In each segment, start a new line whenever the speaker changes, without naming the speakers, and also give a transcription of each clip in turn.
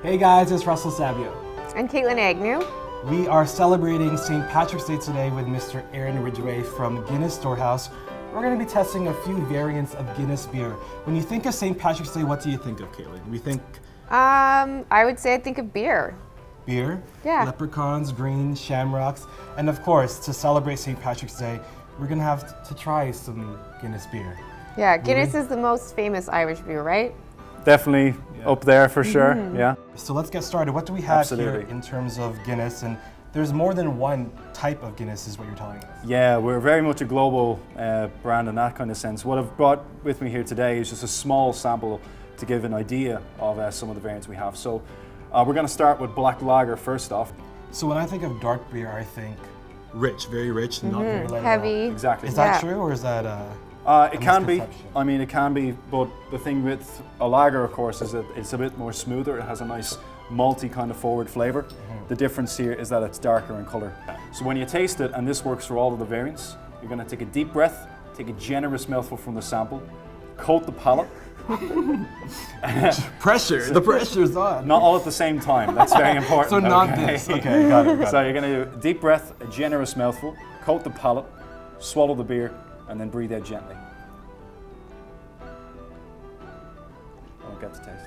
Hey guys, it's Russell Savio.
And Caitlin Agnew.
We are celebrating St. Patrick's Day today with Mr. Aaron Ridgeway from Guinness Storehouse. We're going to be testing a few variants of Guinness beer. When you think of St. Patrick's Day, what do you think of, Caitlin? We think
I would say I think of beer.
beer,
Yeah.
leprechauns, green, shamrocks, and of course, to celebrate St. Patrick's Day, we're going to have to try some Guinness beer.
Yeah, Guinness is the most famous Irish beer, right?
Definitely up there for sure, yeah.
So let's get started. What do we have
Absolutely.
here in terms of Guinness? And there's more than one type of Guinness is what you're telling us.
Yeah, we're very much a global brand in that kind of sense. What I've brought with me here today is just a small sample to give an idea of some of the variants we have. So we're going to start with black lager first off.
So when I think of dark beer, I think rich, very rich, not very light at all.
Heavy.
Exactly.
Is that
Yeah.
true, or is that
It can be.
misconception?
I mean, it can be, but the thing with a lager, of course, is that it's a bit more smoother. It has a nice malty kind of forward flavor. The difference here is that it's darker in color. So when you taste it, and this works for all of the variants, you're going to take a deep breath, take a generous mouthful from the sample, coat the palate.
pressure? The pressure's on.
Not all at the same time. That's very important.
So not
okay?
this. Okay, got it.
So you're going to do deep breath, a generous mouthful, coat the palate, swallow the beer, and then breathe out gently. Don't get to taste.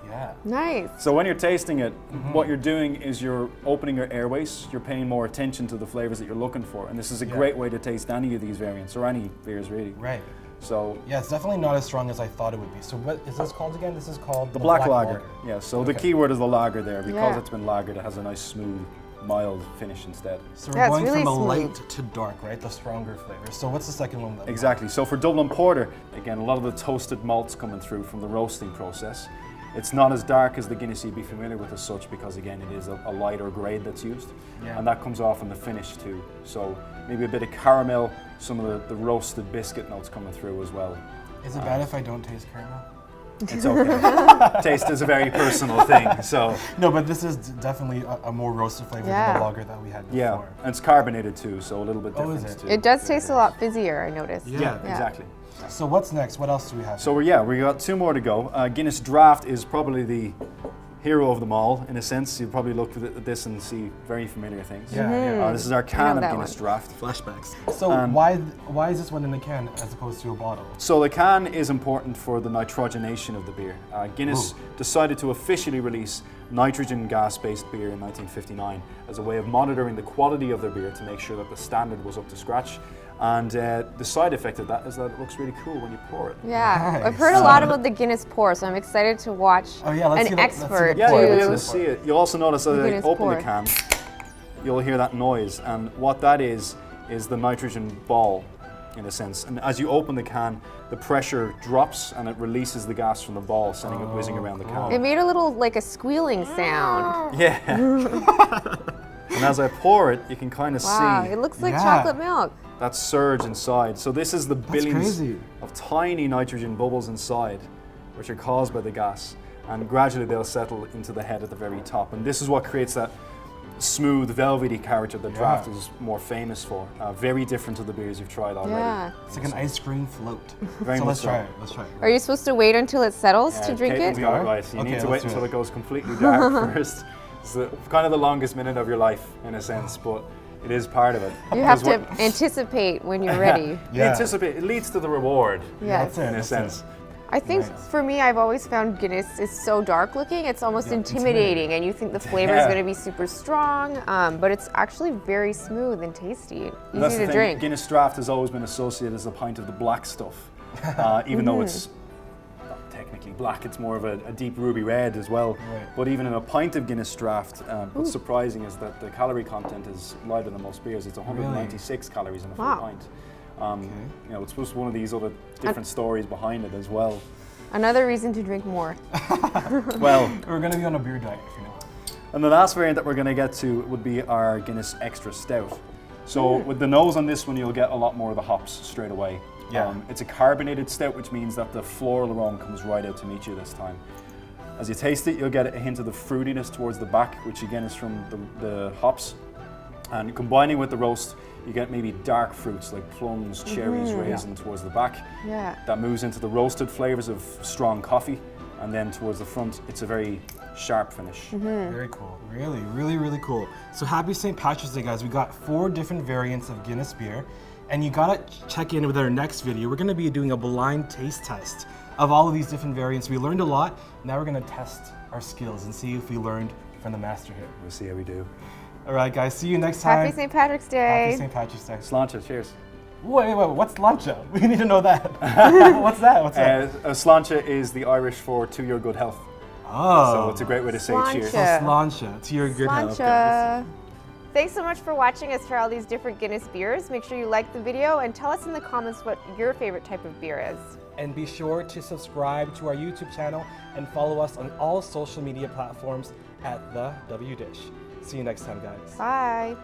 Yeah.
Nice.
So when you're tasting it, what you're doing is you're opening your airways, you're paying more attention to the flavors that you're looking for, and this is a great way to taste any of these variants, or any beers really.
Right.
So
Yeah, it's definitely not as strong as I thought it would be. So what is this called again? This is called
the black lager. Yeah, so the
Okay.
key word is the lager there, because
Yeah.
it's been lagered, it has a nice smooth, mild finish instead.
So we're
Yeah, it's
going
really
from a
smooth.
light to dark, right? The stronger flavor. So what's the second one? Then?
Exactly. So for Dublin Porter, again, a lot of the toasted malts coming through from the roasting process. It's not as dark as the Guinness you'd be familiar with as such, because again, it is a lighter grade that's used.
Yeah.
And that comes off in the finish too. So maybe a bit of caramel, some of the roasted biscuit notes coming through as well.
Is it bad if I don't taste caramel?
It's okay. Taste is a very personal thing. So
No, but this is definitely a more roasted flavor than
Yeah.
the lager that we had before.
yeah, and it's carbonated too, so a little bit
Oh, is
different
it?
too.
It does taste a lot fizzier, I noticed.
Yeah.
Yeah, exactly.
So what's next? What else do we have?
So we got two more to go. Guinness Draft is probably the hero of them all, in a sense. You probably look at this and see very familiar things.
Yeah, yeah.
This is our can of
that
Guinness
one.
Draft.
Flashbacks. So
And-
why is this one in a can as opposed to a bottle?
So the can is important for the nitrogenation of the beer. Guinness decided to officially release nitrogen gas-based beer in 1959 as a way of monitoring the quality of their beer to make sure that the standard was up to scratch. And the side effect of that is that it looks really cool when you pour it.
Yeah,
Nice.
I've heard a lot about the Guinness Pour, so I'm excited to watch
Oh, yeah, let's see
an
the- let's see the
expert
Yeah,
pour.
you'll
do.
be able to see it. You'll also notice as I
Guinness
open the
Pour.
can, you'll hear that noise. And what that is the nitrogen ball, in a sense. And as you open the can, the pressure drops and it releases the gas from the ball, sending it whizzing around the can.
It made a little, like a squealing sound.
Yeah. And as I pour it, you can kind of
Wow,
see
it looks like
Yeah.
chocolate milk.
that surge inside. So this is the billions
crazy.
of tiny nitrogen bubbles inside, which are caused by the gas. And gradually they'll settle into the head at the very top. And this is what creates that smooth, velvety character that Draft is more famous for. Very different to the beers you've tried already.
Yeah.
It's like an ice cream float.
Very
so
much
let's
so.
try it. Let's try it.
Are you supposed to wait until it settles to drink
Caitlin's
it?
got it right. You
Okay,
need to
let's
wait
do
until
it.
it goes completely dark first. It's kind of the longest minute of your life, in a sense, but it is part of it.
You have
Because
to anticipate when you're ready.
You
Yeah.
anticipate, it leads to the reward,
Yeah.
That's it.
in a
that's
sense.
it.
I think
Nice.
for me, I've always found Guinness is so dark looking. It's almost intimidating, and you think the flavor is
Yeah.
going to be super strong, but it's actually very smooth and tasty,
And
easy
that's
to
the thing,
drink.
Guinness Draft has always been associated as a pint of the black stuff, even though it's not technically black, it's more of a deep ruby red as well.
Right.
But even in a pint of Guinness Draft, what's surprising is that the calorie content is lighter than most beers. It's 196 calories in a full
Wow.
pint. You know, it's just one of these other different stories behind it as well.
Another reason to drink more.
Well,
We're gonna be on a beer diet for now.
and the last variant that we're going to get to would be our Guinness Extra Stout. So with the nose on this one, you'll get a lot more of the hops straight away.
Yeah.
It's a carbonated stout, which means that the floral aroma comes right out to meet you this time. As you taste it, you'll get a hint of the fruitiness towards the back, which again is from the hops. And combining with the roast, you get maybe dark fruits like plums, cherries, raisin towards the back.
Yeah.
That moves into the roasted flavors of strong coffee. and then towards the front, it's a very sharp finish.
Very cool. Really, really, really cool. So happy St. Patrick's Day, guys. We got 4 different variants of Guinness beer, and you gotta check in with our next video. We're gonna be doing a blind taste test of all of these different variants. We learned a lot. Now we're gonna test our skills and see if we learned from the master here.
We'll see how we do.
All right, guys. See you next time.
Happy St. Patrick's Day.
Happy St. Patrick's Day.
Sláinte, cheers.
Wait, what's sláinte? We need to know that. What's that? What's that?
Sláinte is the Irish for to your good health.
Oh.
So it's a great way to say cheers.
So sláinte, to your good health.
Sláinte. Thanks so much for watching us try all these different Guinness beers. Make sure you like the video and tell us in the comments what your favorite type of beer is.
And be sure to subscribe to our YouTube channel and follow us on all social media platforms at The W Dish. See you next time, guys.
Bye.